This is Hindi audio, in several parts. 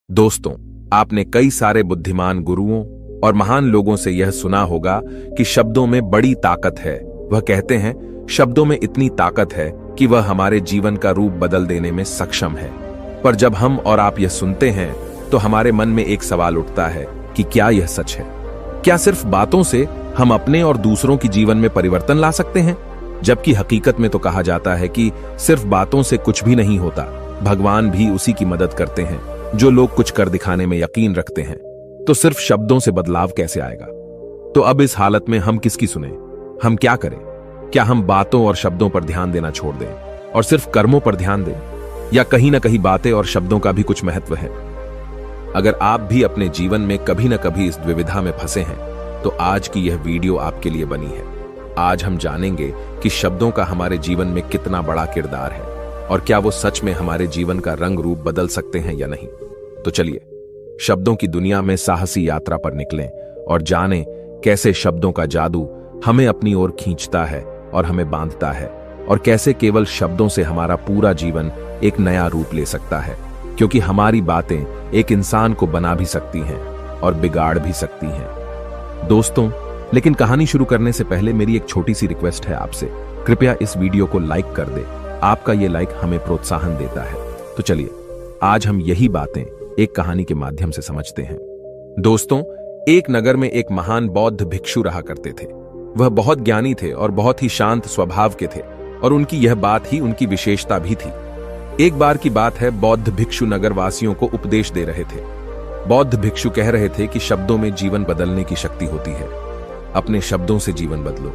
दोस्तों, आपने कई सारे बुद्धिमान गुरुओं और महान लोगों से यह सुना होगा कि शब्दों में बड़ी ताकत है। वह कहते हैं, शब्दों में इतनी ताकत है कि वह हमारे जीवन का रूप बदल देने में सक्षम है। पर जब हम और आप यह सुनते हैं तो हमारे मन में एक सवाल उठता है कि क्या यह सच है? क्या सिर्फ बातों से हम अपने और दूसरों की जीवन में परिवर्तन ला सकते हैं? जबकि हकीकत में तो कहा जाता है कि सिर्फ बातों से कुछ भी नहीं होता, भगवान भी उसी की मदद करते हैं जो लोग कुछ कर दिखाने में यकीन रखते हैं। तो सिर्फ शब्दों से बदलाव कैसे आएगा? तो अब इस हालत में हम किसकी सुने? हम क्या करें? क्या हम बातों और शब्दों पर ध्यान देना छोड़ दें और सिर्फ कर्मों पर ध्यान दें? या कहीं ना कहीं बातें और शब्दों का भी कुछ महत्व है? अगर आप भी अपने जीवन में कभी ना कभी इस द्विविधा में फंसे हैं तो आज की यह वीडियो आपके लिए बनी है। आज हम जानेंगे कि शब्दों का हमारे जीवन में कितना बड़ा किरदार है और क्या वो सच में हमारे जीवन का रंग रूप बदल सकते हैं या नहीं। तो चलिए शब्दों की दुनिया में साहसी यात्रा पर निकलें और जानें कैसे शब्दों का जादू हमें अपनी ओर खींचता है और हमें बांधता है, और कैसे केवल शब्दों से हमारा पूरा जीवन एक नया रूप ले सकता है। क्योंकि हमारी बातें एक इंसान को बना भी सकती हैं और बिगाड़ भी सकती हैं। दोस्तों, लेकिन कहानी शुरू करने से पहले मेरी एक छोटी सी रिक्वेस्ट है आपसे, कृपया इस वीडियो को लाइक कर दे। आपका ये लाइक हमें प्रोत्साहन देता है। तो चलिए आज हम यही बातें एक कहानी के माध्यम से समझते हैं। दोस्तों, एक नगर में एक महान बौद्ध भिक्षु रहा करते थे। वह बहुत ज्ञानी थे और बहुत ही शांत स्वभाव के थे, और उनकी यह बात ही उनकी विशेषता भी थी। एक बार की बात है, बौद्ध भिक्षु नगरवासियों को उपदेश दे रहे थे। बौद्ध भिक्षु कह रहे थे कि शब्दों में जीवन बदलने की शक्ति होती है। अपने शब्दों से जीवन बदलो।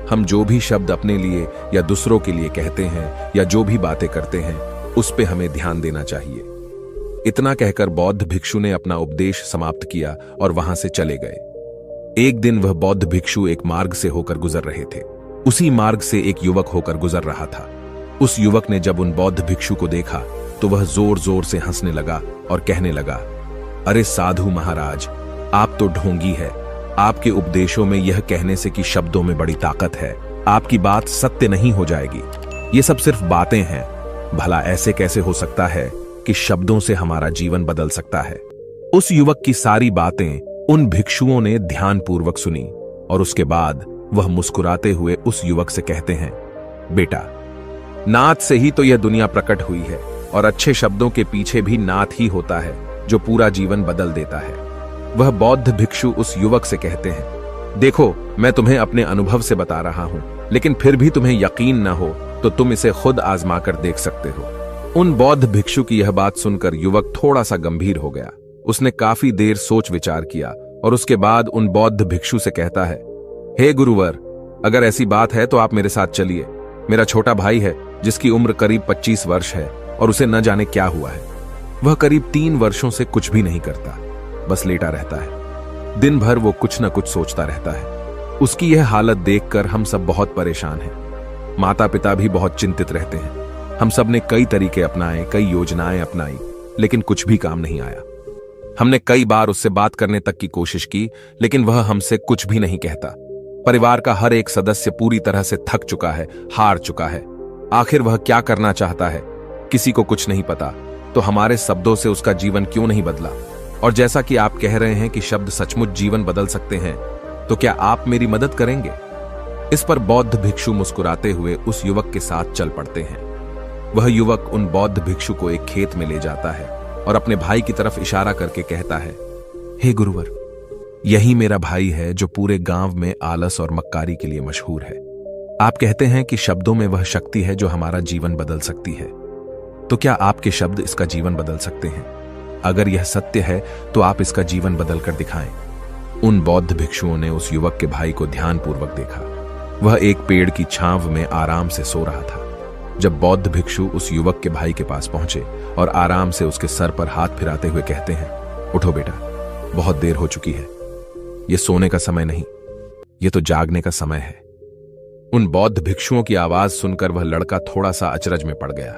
हम जो भी शब्द अपने लिए या दूसरों के लिए कहते हैं या जो भी बातें करते हैं उस पे हमें ध्यान देना चाहिए। इतना कहकर बौद्ध भिक्षु ने अपना उपदेश समाप्त किया और वहां से चले गए। एक दिन वह बौद्ध भिक्षु एक मार्ग से होकर गुजर रहे थे। उसी मार्ग से एक युवक होकर गुजर रहा था। उस युवक ने जब उन बौद्ध भिक्षु को देखा तो वह जोर जोर से हंसने लगा और कहने लगा, अरे साधु महाराज, आप तो ढोंगी है। आपके उपदेशों में यह कहने से कि शब्दों में बड़ी ताकत है, आपकी बात सत्य नहीं हो जाएगी। ये सब सिर्फ बातें हैं। भला ऐसे कैसे हो सकता है कि शब्दों से हमारा जीवन बदल सकता है? उस युवक की सारी बातें उन भिक्षुओं ने ध्यानपूर्वक सुनी और उसके बाद वह मुस्कुराते हुए उस युवक से कहते हैं, बेटा, नाद से ही तो यह दुनिया प्रकट हुई है, और अच्छे शब्दों के पीछे भी नाद ही होता है जो पूरा जीवन बदल देता है। वह बौद्ध भिक्षु उस युवक से कहते हैं, देखो, मैं तुम्हें अपने अनुभव से बता रहा हूं, लेकिन फिर भी तुम्हें यकीन न हो तो तुम इसे खुद आजमा कर देख सकते हो। उन बौद्ध भिक्षु की यह बात सुनकर युवक थोड़ा सा गंभीर हो गया। उसने काफी देर सोच विचार किया और उसके बाद उन बौद्ध भिक्षु से कहता है, हे गुरुवर, अगर ऐसी बात है तो आप मेरे साथ चलिए। मेरा छोटा भाई है जिसकी उम्र करीब 25 वर्ष है और उसे न जाने क्या हुआ है। वह करीब 3 वर्षों से कुछ भी नहीं करता, बस लेटा रहता है। दिन भर वो कुछ न कुछ सोचता रहता है। उसकी यह हालत देखकर हम सब बहुत परेशान हैं। माता पिता भी बहुत चिंतित रहते हैं। हम सब ने कई तरीके अपनाए, कई योजनाएं अपनाई, लेकिन कुछ भी काम नहीं आया। हमने कई बार उससे बात करने तक की कोशिश की, लेकिन वह हमसे कुछ भी नहीं कहता। परिवार का हर एक सदस्य पूरी तरह से थक चुका है, हार चुका है। आखिर वह क्या करना चाहता है, किसी को कुछ नहीं पता। तो हमारे शब्दों से उसका जीवन क्यों नहीं बदला? और जैसा कि आप कह रहे हैं कि शब्द सचमुच जीवन बदल सकते हैं, तो क्या आप मेरी मदद करेंगे? इस पर बौद्ध भिक्षु मुस्कुराते हुए उस युवक के साथ चल पड़ते हैं। वह युवक उन बौद्ध भिक्षु को एक खेत में ले जाता है और अपने भाई की तरफ इशारा करके कहता है, हे गुरुवर, यही मेरा भाई है जो पूरे गांव में आलस और मक्कारी के लिए मशहूर है। आप कहते हैं कि शब्दों में वह शक्ति है जो हमारा जीवन बदल सकती है। तो क्या आपके शब्द इसका जीवन बदल सकते हैं? अगर यह सत्य है तो आप इसका जीवन बदल कर दिखाएं। उन बौद्ध भिक्षुओं ने उस युवक के भाई को ध्यानपूर्वक देखा। वह एक पेड़ की छांव में आराम से सो रहा था। जब बौद्ध भिक्षु उस युवक के भाई के पास पहुंचे और आराम से उसके सर पर हाथ फिराते हुए कहते हैं, उठो बेटा, बहुत देर हो चुकी है। यह सोने का समय नहीं, यह तो जागने का समय है। उन बौद्ध भिक्षुओं की आवाज सुनकर वह लड़का थोड़ा सा अचरज में पड़ गया।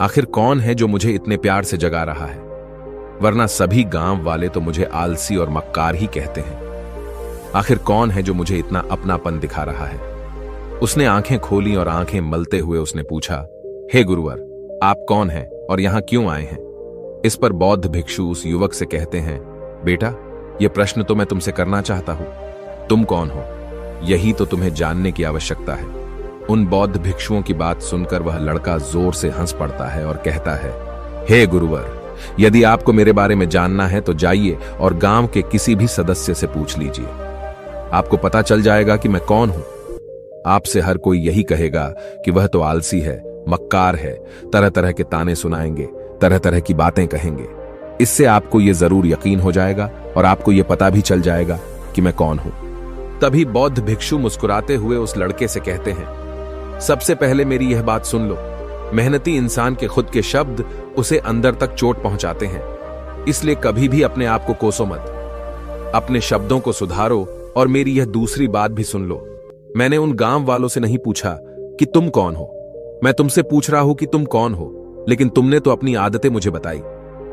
आखिर कौन है जो मुझे इतने प्यार से जगा रहा है? वरना सभी गांव वाले तो मुझे आलसी और मक्कार ही कहते हैं। आखिर कौन है जो मुझे इतना अपनापन दिखा रहा है? उसने आंखें खोली और आंखें मलते हुए उसने पूछा, हे गुरुवर, आप कौन हैं और यहां क्यों आए हैं? इस पर बौद्ध भिक्षु उस युवक से कहते हैं, बेटा, यह प्रश्न तो मैं तुमसे करना चाहता हूं। तुम कौन हो? यही तो तुम्हें जानने की आवश्यकता है। उन बौद्ध भिक्षुओं की बात सुनकर वह लड़का जोर से हंस पड़ता है और कहता है, हे गुरुवर, यदि आपको मेरे बारे में जानना है तो जाइए और गांव के किसी भी सदस्य से पूछ लीजिए। आपको पता चल जाएगा कि मैं कौन हूं। आपसे हर कोई यही कहेगा कि वह तो आलसी है, मक्कार है, तरह तरह के ताने सुनाएंगे, तरह तरह की बातें कहेंगे। इससे आपको यह जरूर यकीन हो जाएगा और आपको यह पता भी चल जाएगा कि मैं कौन हूं। तभी बौद्ध भिक्षु मुस्कुराते हुए उस लड़के से कहते हैं, सबसे पहले मेरी यह बात सुन लो। मेहनती इंसान के खुद के शब्द उसे अंदर तक चोट पहुंचाते हैं, इसलिए कभी भी अपने आप को कोसो मत। अपने शब्दों को सुधारो। और मेरी यह दूसरी बात भी सुन लो। मैंने उन गांव वालों से नहीं पूछा कि तुम कौन हो, मैं तुमसे पूछ रहा हूं कि तुम कौन हो। लेकिन तुमने तो अपनी आदतें मुझे बताई।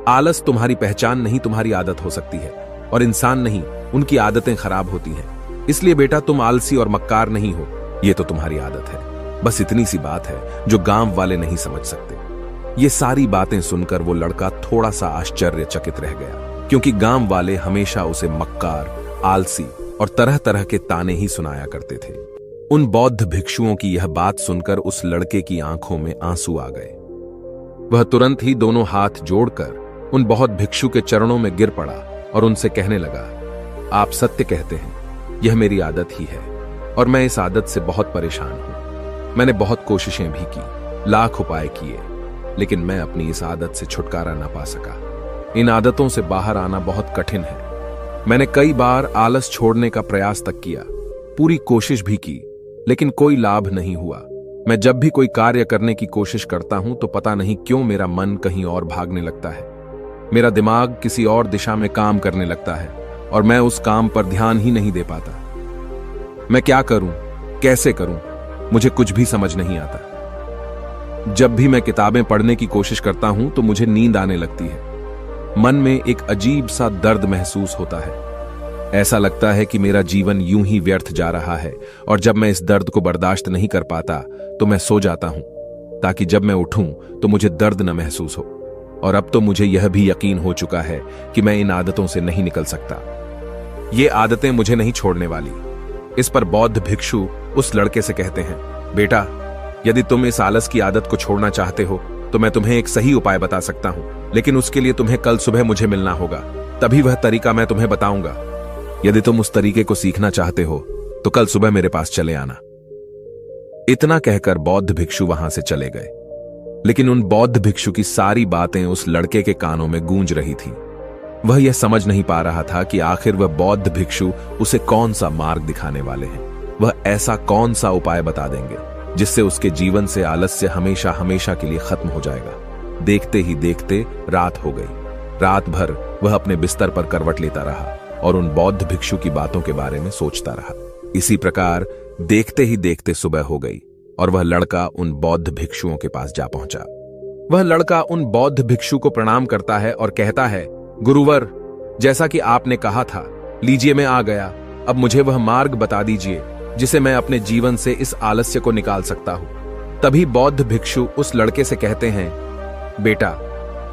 आलस तुम्हारी पहचान नहीं, तुम्हारी आदत हो सकती है, और इंसान नहीं, उनकी आदतें खराब होती हैं। इसलिए बेटा, तुम आलसी और मक्कार नहीं हो, यह तो तुम्हारी आदत है। बस इतनी सी बात है जो गांव वाले नहीं समझ सकते। ये सारी बातें सुनकर वो लड़का थोड़ा सा आश्चर्यचकित रह गया, क्योंकि गांव वाले हमेशा उसे मक्कार, आलसी और तरह तरह के ताने ही सुनाया करते थे। उन बौद्ध भिक्षुओं की यह बात सुनकर उस लड़के की आंखों में आंसू आ गए। वह तुरंत ही दोनों हाथ जोड़कर उन बौद्ध भिक्षु के चरणों में गिर पड़ा और उनसे कहने लगा, आप सत्य कहते हैं, यह मेरी आदत ही है और मैं इस आदत से बहुत परेशान हूं। मैंने बहुत कोशिशें भी की, लाख उपाय किए, लेकिन मैं अपनी इस आदत से छुटकारा ना पा सका। इन आदतों से बाहर आना बहुत कठिन है। मैंने कई बार आलस छोड़ने का प्रयास तक किया, पूरी कोशिश भी की, लेकिन कोई लाभ नहीं हुआ। मैं जब भी कोई कार्य करने की कोशिश करता हूं तो पता नहीं क्यों मेरा मन कहीं और भागने लगता है। मेरा दिमाग किसी और दिशा में काम करने लगता है और मैं उस काम पर ध्यान ही नहीं दे पाता। मैं क्या करूं, कैसे करूं, मुझे कुछ भी समझ नहीं आता। जब भी मैं किताबें पढ़ने की कोशिश करता हूं तो मुझे नींद आने लगती है। मन में एक अजीब सा दर्द महसूस होता है। ऐसा लगता है कि मेरा जीवन यूं ही व्यर्थ जा रहा है, और जब मैं इस दर्द को बर्दाश्त नहीं कर पाता तो मैं सो जाता हूं, ताकि जब मैं उठूं तो मुझे दर्द न महसूस हो। और अब तो मुझे यह भी यकीन हो चुका है कि मैं इन आदतों से नहीं निकल सकता। ये आदतें मुझे नहीं छोड़ने वाली। इस पर बौद्ध भिक्षु उस लड़के से कहते हैं, बेटा, यदि तुम इस आलस की आदत को छोड़ना चाहते हो तो मैं तुम्हें एक सही उपाय बता सकता हूं, लेकिन उसके लिए तुम्हें कल सुबह मुझे मिलना होगा, तभी वह तरीका मैं तुम्हें बताऊंगा। यदि तुम उस तरीके को सीखना चाहते हो तो कल सुबह मेरे पास चले आना। इतना कहकर बौद्ध भिक्षु वहां से चले गए। लेकिन उन बौद्ध भिक्षु की सारी बातें उस लड़के के कानों में गूंज रही थीं। वह यह समझ नहीं पा रहा था कि आखिर वह बौद्ध भिक्षु उसे कौन सा मार्ग दिखाने वाले हैं। वह ऐसा कौन सा उपाय बता देंगे जिससे उसके जीवन से आलस्य हमेशा हमेशा के लिए खत्म हो जाएगा। देखते ही देखते रात हो गई। रात भर वह अपने बिस्तर पर करवट लेता रहा और उन बौद्ध भिक्षु की बातों के बारे में सोचता रहा। इसी प्रकार देखते ही देखते सुबह हो गई और वह लड़का उन बौद्ध भिक्षुओं के पास जा पहुंचा। वह लड़का उन बौद्ध भिक्षु को प्रणाम करता है और कहता है, गुरुवर, जैसा कि आपने कहा था, लीजिए मैं आ गया। अब मुझे वह मार्ग बता दीजिए जिसे मैं अपने जीवन से इस आलस्य को निकाल सकता हूं। तभी बौद्ध भिक्षु उस लड़के से कहते हैं, बेटा,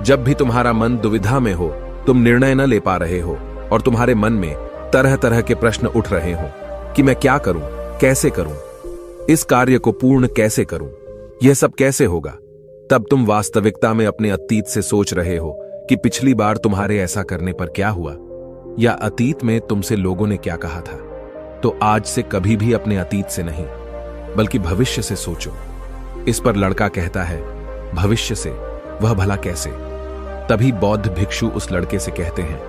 जब भी तुम्हारा मन दुविधा में हो, तुम निर्णय न ले पा रहे हो और तुम्हारे मन में तरह तरह के प्रश्न उठ रहे हो कि मैं क्या करूं, कैसे करूं, इस कार्य को पूर्ण कैसे करूं, यह सब कैसे होगा, तब तुम वास्तविकता में अपने अतीत से सोच रहे हो कि पिछली बार तुम्हारे ऐसा करने पर क्या हुआ, या अतीत में तुमसे लोगों ने क्या कहा था। तो आज से कभी भी अपने अतीत से नहीं, बल्कि भविष्य से सोचो। इस पर लड़का कहता है, भविष्य से, वह भला कैसे? तभी बौद्ध भिक्षु उस लड़के से कहते हैं,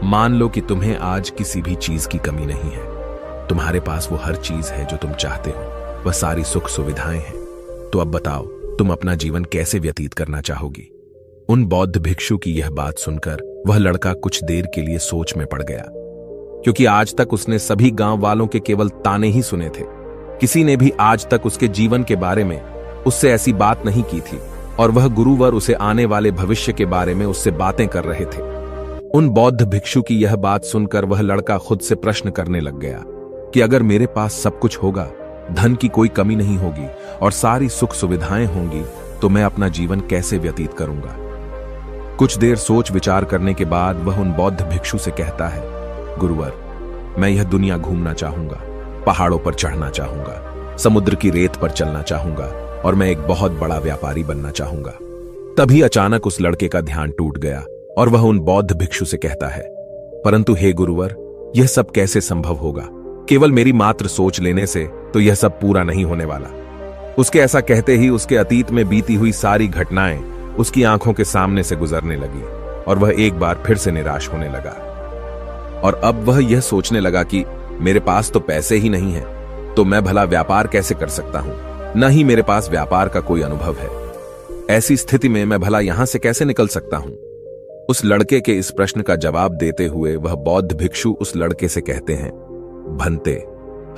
मान लो कि तुम्हें आज किसी भी चीज की कमी नहीं है। तुम्हारे पास वो हर चीज है जो तुम चाहते हो, वह सारी सुख सुविधाएं हैं। तो अब बताओ, तुम अपना जीवन कैसे व्यतीत करना चाहोगी? उन बौद्ध भिक्षु की यह बात सुनकर वह लड़का कुछ देर के लिए सोच में पड़ गया, क्योंकि आज तक उसने सभी गांव वालों के केवल ताने ही सुने थे। किसी ने भी आज तक उसके जीवन के बारे में उससे ऐसी बात नहीं की थी, और वह गुरुवर उसे आने वाले भविष्य के बारे में उससे बातें कर रहे थे। उन बौद्ध भिक्षु की यह बात सुनकर वह लड़का खुद से प्रश्न करने लग गया कि अगर मेरे पास सब कुछ होगा, धन की कोई कमी नहीं होगी और सारी सुख सुविधाएं होंगी, तो मैं अपना जीवन कैसे व्यतीत करूंगा? कुछ देर सोच विचार करने के बाद वह उन बौद्ध भिक्षु से कहता है, गुरुवर, मैं यह दुनिया घूमना चाहूंगा, पहाड़ों पर चढ़ना चाहूंगा, समुद्र की रेत पर चलना चाहूंगा और मैं एक बहुत बड़ा व्यापारी बनना चाहूंगा। तभी अचानक उस लड़के का ध्यान टूट गया और वह उन बौद्ध भिक्षु से कहता है, परंतु हे गुरुवर, यह सब कैसे संभव होगा? केवल मेरी मात्र सोच लेने से तो यह सब पूरा नहीं होने वाला। उसके ऐसा कहते ही उसके अतीत में बीती हुई सारी घटनाएं उसकी आंखों के सामने से गुजरने लगी और वह एक बार फिर से निराश होने लगा। और अब वह यह सोचने लगा कि मेरे पास तो पैसे ही नहीं है, तो मैं भला व्यापार कैसे कर सकता हूं? न ही मेरे पास व्यापार का कोई अनुभव है। ऐसी स्थिति में मैं भला यहां से कैसे निकल सकता हूं? उस लड़के के इस प्रश्न का जवाब देते हुए वह बौद्ध भिक्षु उस लड़के से कहते हैं, भंते,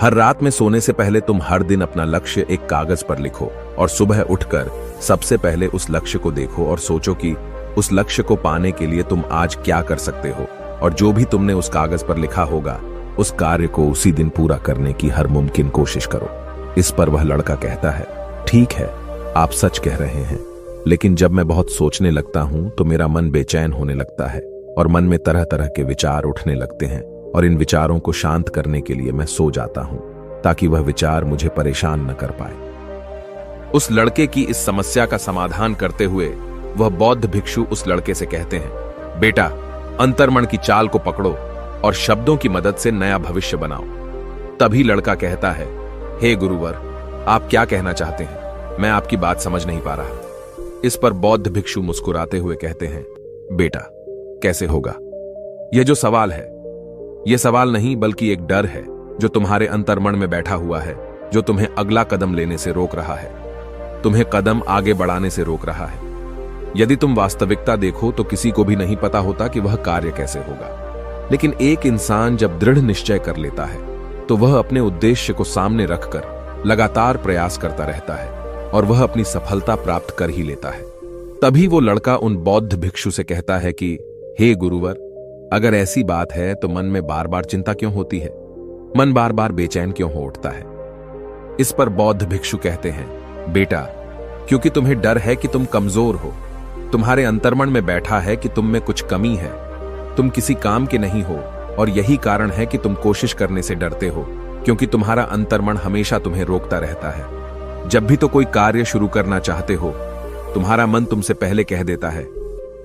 हर रात में सोने से पहले तुम हर दिन अपना लक्ष्य एक कागज पर लिखो और सुबह उठकर सबसे पहले उस लक्ष्य को देखो और सोचो कि उस लक्ष्य को पाने के लिए तुम आज क्या कर सकते हो, और जो भी तुमने उस कागज पर लिखा होगा उस कार्य को उसी दिन पूरा करने की हर मुमकिन कोशिश करो। इस पर वह लड़का कहता है, ठीक है, आप सच कह रहे हैं, लेकिन जब मैं बहुत सोचने लगता हूं तो मेरा मन बेचैन होने लगता है और मन में तरह तरह के विचार उठने लगते हैं और इन विचारों को शांत करने के लिए मैं सो जाता हूं ताकि वह विचार मुझे परेशान न कर पाए। उस लड़के की इस समस्या का समाधान करते हुए वह बौद्ध भिक्षु उस लड़के से कहते हैं, बेटा, अंतर्मन की चाल को पकड़ो और शब्दों की मदद से नया भविष्य बनाओ। तभी लड़का कहता है, हे गुरुवर, आप क्या कहना चाहते हैं? मैं आपकी बात समझ नहीं पा रहा। इस पर बौद्ध भिक्षु मुस्कुराते हुए कहते हैं, बेटा, कैसे होगा? यह जो सवाल है, यह सवाल नहीं बल्कि एक डर है जो तुम्हारे अंतर्मन में बैठा हुआ है, जो तुम्हें अगला कदम लेने से रोक रहा है, तुम्हें कदम आगे बढ़ाने से रोक रहा है। यदि तुम वास्तविकता देखो तो किसी को भी नहीं पता होता कि वह कार्य कैसे होगा, लेकिन एक इंसान जब दृढ़ निश्चय कर लेता है तो वह अपने उद्देश्य को सामने रखकर लगातार प्रयास करता रहता है और वह अपनी सफलता प्राप्त कर ही लेता है। तभी वो लड़का उन बौद्ध भिक्षु से कहता है कि हे गुरुवर, अगर ऐसी बात है तो मन में बार बार चिंता क्यों होती है? मन बार बार बेचैन क्यों हो उठता है? इस पर बौद्ध भिक्षु कहते हैं, बेटा, क्योंकि तुम्हें डर है कि तुम कमजोर हो। तुम्हारे अंतर्मन में बैठा है कि तुम में कुछ कमी है, तुम किसी काम के नहीं हो, और यही कारण है कि तुम कोशिश करने से डरते हो, क्योंकि तुम्हारा अंतर्मन हमेशा तुम्हें रोकता रहता है। जब भी तो कोई कार्य शुरू करना चाहते हो, तुम्हारा मन तुमसे पहले कह देता है,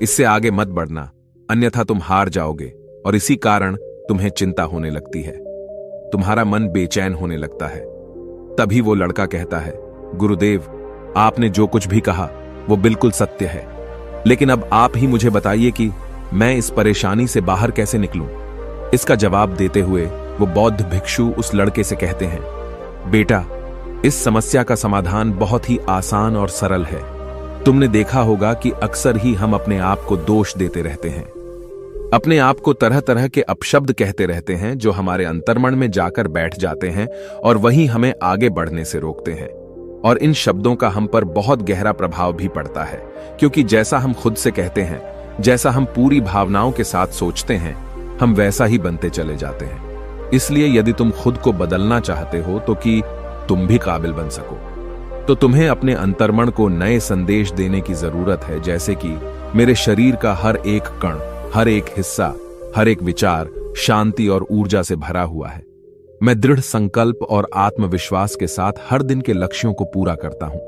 इससे आगे मत बढ़ना, अन्यथा तुम हार जाओगे, और इसी कारण तुम्हें चिंता होने लगती है, तुम्हारा मन बेचैन होने लगता है। तभी वो लड़का कहता है, गुरुदेव, आपने जो कुछ भी कहा वो बिल्कुल सत्य है, लेकिन अब आप ही मुझे बताइए कि मैं इस परेशानी से बाहर कैसे निकलूं? इसका जवाब देते हुए वो बौद्ध भिक्षु उस लड़के से कहते हैं, बेटा, इस समस्या का समाधान बहुत ही आसान और सरल है। तुमने देखा होगा कि अक्सर ही हम अपने आप को दोष देते रहते हैं, अपने आप को तरह तरह के अपशब्द कहते रहते हैं जो हमारे अंतर्मन में जाकर बैठ जाते हैं और वही हमें आगे बढ़ने से रोकते हैं। और इन शब्दों का हम पर बहुत गहरा प्रभाव भी पड़ता है, क्योंकि जैसा हम खुद से कहते हैं, जैसा हम पूरी भावनाओं के साथ सोचते हैं, हम वैसा ही बनते चले जाते हैं। इसलिए यदि तुम खुद को बदलना चाहते हो तो कि तुम भी काबिल बन सको, तो तुम्हें अपने अंतर्मन को नए संदेश देने की जरूरत है, जैसे कि मेरे शरीर का हर एक कण, हर एक हिस्सा, हर एक विचार शांति और ऊर्जा से भरा हुआ है। मैं दृढ़ संकल्प और आत्मविश्वास के साथ हर दिन के लक्ष्यों को पूरा करता हूं।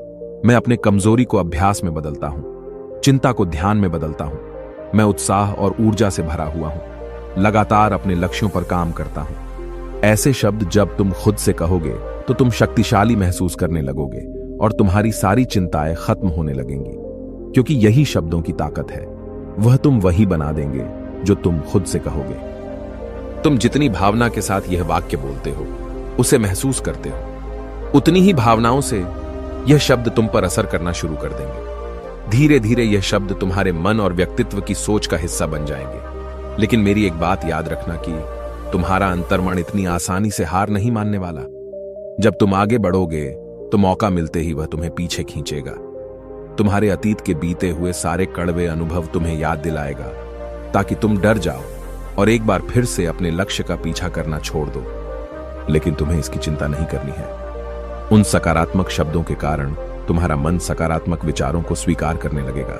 मैं अपने कमजोरी को अभ्यास में बदलता हूं, चिंता को ध्यान में बदलता हूं। मैं उत्साह और ऊर्जा से भरा हुआ हूं, लगातार अपने लक्ष्यों पर काम करता हूं। ऐसे शब्द जब तुम खुद से कहोगे तो तुम शक्तिशाली महसूस करने लगोगे और तुम्हारी सारी चिंताएं खत्म होने लगेंगी, क्योंकि यही शब्दों की ताकत है। वह तुम वही बना देंगे जो तुम खुद से कहोगे। तुम जितनी भावना के साथ यह वाक्य बोलते हो, उसे महसूस करते हो, उतनी ही भावनाओं से यह शब्द तुम पर असर करना शुरू कर देंगे। धीरे धीरे यह शब्द तुम्हारे मन और व्यक्तित्व की सोच का हिस्सा बन जाएंगे। लेकिन मेरी एक बात याद रखना कि तुम्हारा अंतर्मन इतनी आसानी से हार नहीं मानने वाला। जब तुम आगे बढ़ोगे तो मौका मिलते ही वह तुम्हें पीछे खींचेगा। तुम्हारे अतीत के बीते हुए सारे कड़वे अनुभव तुम्हें याद दिलाएगा, ताकि तुम डर जाओ और एक बार फिर से अपने लक्ष्य का पीछा करना छोड़ दो। लेकिन तुम्हें इसकी चिंता नहीं करनी है। उन सकारात्मक शब्दों के कारण तुम्हारा मन सकारात्मक विचारों को स्वीकार करने लगेगा।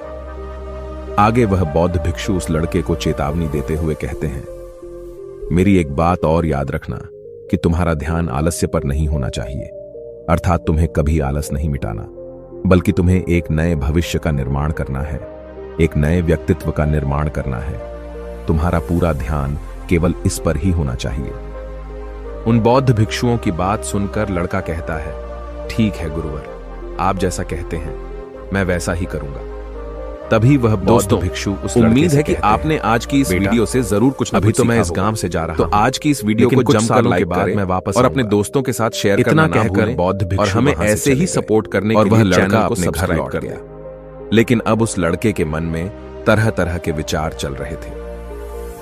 आगे वह बौद्ध भिक्षु उस लड़के को चेतावनी देते हुए कहते हैं, मेरी एक बात और याद रखना कि तुम्हारा ध्यान आलस्य पर नहीं होना चाहिए, अर्थात तुम्हें कभी आलस नहीं मिटाना, बल्कि तुम्हें एक नए भविष्य का निर्माण करना है, एक नए व्यक्तित्व का निर्माण करना है। तुम्हारा पूरा ध्यान केवल इस पर ही होना चाहिए। उन बौद्ध भिक्षुओं की बात सुनकर लड़का कहता है, ठीक है गुरुवर, आप जैसा कहते हैं मैं वैसा ही करूंगा। तभी वह बौद्ध भिक्षु उस उम्मीद है कि आपने आज की इस वीडियो से जरूर कुछ अभी तो मैं इस गांव से जा रहा हूं, तो आज की इस वीडियो को जमकर लाइक करें, मैं वापस और अपने दोस्तों के साथ शेयर करना कहकर बौद्ध भिक्षु और हमें ऐसे ही सपोर्ट करने के लिए लड़का अपने घर लौट गया। लेकिन अब उस लड़के के मन में तरह तरह के विचार चल रहे थे।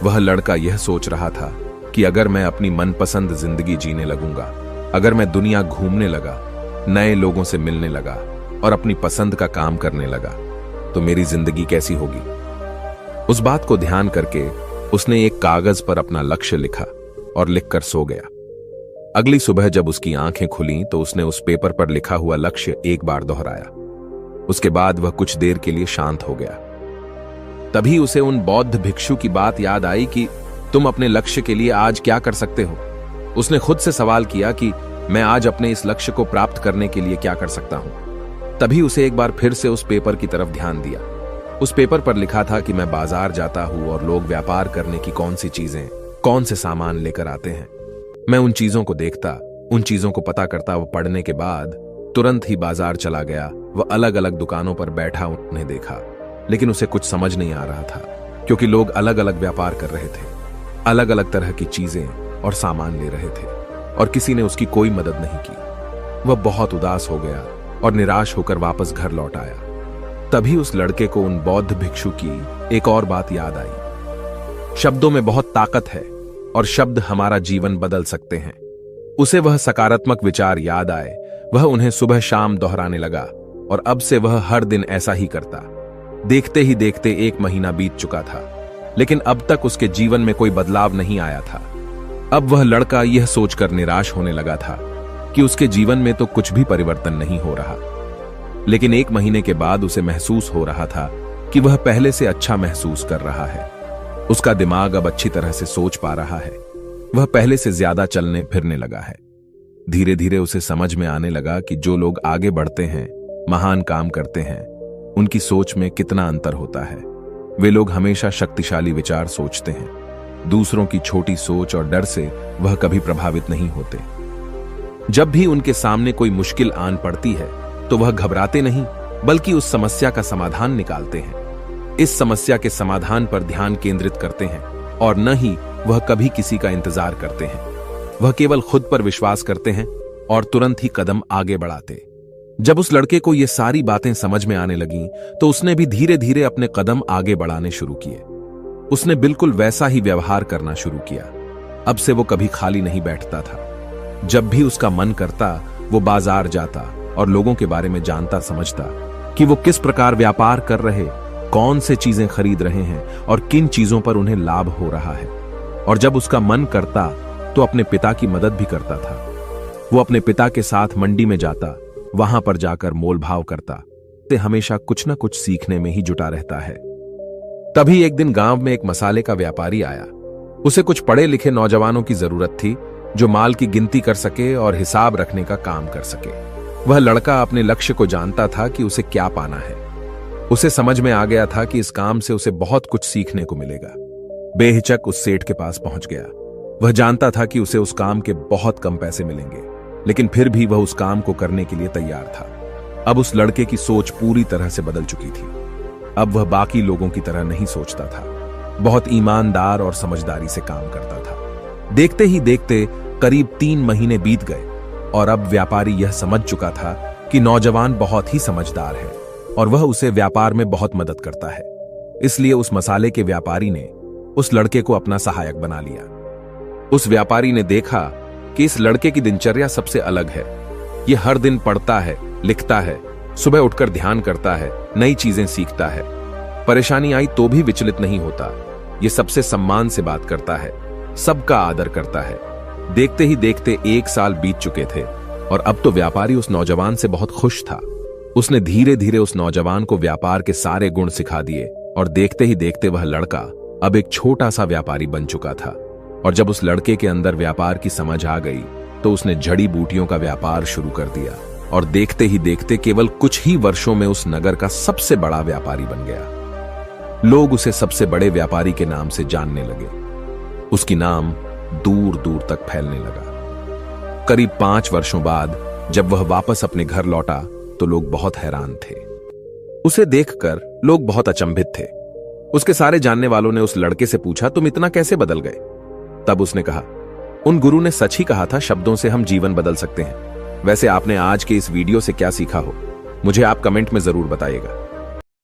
वह लड़का यह सोच रहा था कि अगर मैं अपनी मनपसंद जिंदगी जीने लगूंगा, अगर मैं दुनिया घूमने लगा, नए लोगों से मिलने लगा और अपनी पसंद का काम करने लगा, तो मेरी जिंदगी कैसी होगी। उस बात को ध्यान करके उसने एक कागज पर अपना लक्ष्य लिखा और लिखकर सो गया। अगली सुबह जब उसकी आंखें खुलीं तो उसने उस पेपर पर लिखा हुआ लक्ष्य एक बार दोहराया। उसके बाद वह कुछ देर के लिए शांत हो गया। तभी उसे उन बौद्ध भिक्षु की बात याद आई कि तुम अपने लक्ष्य के लिए आज क्या कर सकते हो। उसने खुद से सवाल किया कि मैं आज अपने इस लक्ष्य को प्राप्त करने के लिए क्या कर सकता हूं। तभी उसे एक बार फिर से उस पेपर की तरफ ध्यान दिया। उस पेपर पर लिखा था कि मैं बाजार जाता हूं और लोग व्यापार करने की कौन सी चीजें, कौन से सामान लेकर आते हैं। मैं उन चीजों को देखता, उन चीजों को पता करता। वो पढ़ने के बाद तुरंत ही बाजार चला गया। वह अलग अलग दुकानों पर बैठा उन्हें देखा, लेकिन उसे कुछ समझ नहीं आ रहा था, क्योंकि लोग अलग अलग व्यापार कर रहे थे, अलग अलग तरह की चीजें और सामान ले रहे थे, और किसी ने उसकी कोई मदद नहीं की। वह बहुत उदास हो गया और निराश होकर वापस घर लौट आया। तभी उस लड़के को उन बौद्ध भिक्षु की एक और बात याद आई। शब्दों में बहुत ताकत है और शब्द हमारा जीवन बदल सकते हैं। उसे वह सकारात्मक विचार याद आए। वह उन्हें सुबह शाम दोहराने लगा और अब से वह हर दिन ऐसा ही करता। देखते ही देखते 1 महीना बीत चुका था, लेकिन अब तक उसके जीवन में कोई बदलाव नहीं आया था। अब वह लड़का यह सोचकर निराश होने लगा था कि उसके जीवन में तो कुछ भी परिवर्तन नहीं हो रहा। लेकिन 1 महीने के बाद उसे महसूस हो रहा था कि वह पहले से अच्छा महसूस कर रहा है। उसका दिमाग अब अच्छी तरह से सोच पा रहा है। वह पहले से ज्यादा चलने फिरने लगा है। धीरे धीरे उसे समझ में आने लगा कि जो लोग आगे बढ़ते हैं, महान काम करते हैं, उनकी सोच में कितना अंतर होता है। वे लोग हमेशा शक्तिशाली विचार सोचते हैं। दूसरों की छोटी सोच और डर से वह कभी प्रभावित नहीं होते। जब भी उनके सामने कोई मुश्किल आन पड़ती है तो वह घबराते नहीं, बल्कि उस समस्या का समाधान निकालते हैं। इस समस्या के समाधान पर ध्यान केंद्रित करते हैं और न ही वह कभी किसी का इंतजार करते हैं। वह केवल खुद पर विश्वास करते हैं और तुरंत ही कदम आगे बढ़ाते। जब उस लड़के को ये सारी बातें समझ में आने लगीं, तो उसने भी धीरे धीरे अपने कदम आगे बढ़ाने शुरू किए। उसने बिल्कुल वैसा ही व्यवहार करना शुरू किया। अब से वो कभी खाली नहीं बैठता था। जब भी उसका मन करता वो बाजार जाता और लोगों के बारे में जानता समझता कि वो किस प्रकार व्यापार कर रहे, कौन से चीजें खरीद रहे हैं और किन चीजों पर उन्हें लाभ हो रहा है। और जब उसका मन करता तो अपने पिता की मदद भी करता था। वो अपने पिता के साथ मंडी में जाता, वहां पर जाकर मोल भाव करता। ते हमेशा कुछ न कुछ सीखने में ही जुटा रहता है। तभी एक दिन गांव में एक मसाले का व्यापारी आया। उसे कुछ पढ़े लिखे नौजवानों की जरूरत थी जो माल की गिनती कर सके और हिसाब रखने का काम कर सके। वह लड़का अपने लक्ष्य को जानता था कि उसे क्या पाना है। उसे समझ में आ गया था कि इस काम से उसे बहुत कुछ सीखने को मिलेगा। बेहिचक उस सेठ के पास पहुंच गया। वह जानता था कि उसे उस काम के बहुत कम पैसे मिलेंगे, लेकिन फिर भी वह उस काम को करने के लिए तैयार था। अब उस लड़के की सोच पूरी तरह से बदल चुकी थी। अब वह बाकी लोगों की तरह नहीं सोचता था। बहुत ईमानदार और समझदारी से काम करता था। देखते ही देखते करीब 3 महीने बीत गए और अब व्यापारी यह समझ चुका था कि नौजवान बहुत ही समझदार है और वह उसे व्यापार में बहुत मदद करता है। इसलिए उस मसाले के व्यापारी ने उस लड़के को अपना सहायक बना लिया। उस व्यापारी ने देखा कि इस लड़के की दिनचर्या सबसे अलग है। यह हर दिन पढ़ता है, लिखता है, सुबह उठकर ध्यान करता है, नई चीजें सीखता है। परेशानी आई तो भी विचलित नहीं होता। यह सबसे सम्मान से बात करता है, सबका आदर करता है। देखते ही देखते 1 साल बीत चुके थे और अब तो व्यापारी उस नौजवान से बहुत खुश था। उसने धीरे धीरे उस नौजवान को व्यापार के सारे गुण सिखा दिए और देखते ही देखते वह लड़का अब एक छोटा सा व्यापारी बन चुका था। और जब उस लड़के के अंदर व्यापार की समझ आ गई तो उसने जड़ी बूटियों का व्यापार शुरू कर दिया और देखते ही देखते केवल कुछ ही वर्षों में उस नगर का सबसे बड़ा व्यापारी बन गया। लोग उसे सबसे बड़े व्यापारी के नाम से जानने लगे। उसकी नाम दूर दूर तक फैलने लगा। करीब 5 वर्षों बाद जब वह वापस अपने घर लौटा तो लोग बहुत हैरान थे। उसे देखकर लोग बहुत अचंभित थे। उसके सारे जानने वालों ने उस लड़के से पूछा, तुम इतना कैसे बदल गए? तब उसने कहा, उन गुरु ने सच ही कहा था, शब्दों से हम जीवन बदल सकते हैं। वैसे आपने आज के इस वीडियो से क्या सीखा हो, मुझे आप कमेंट में जरूर बताइएगा।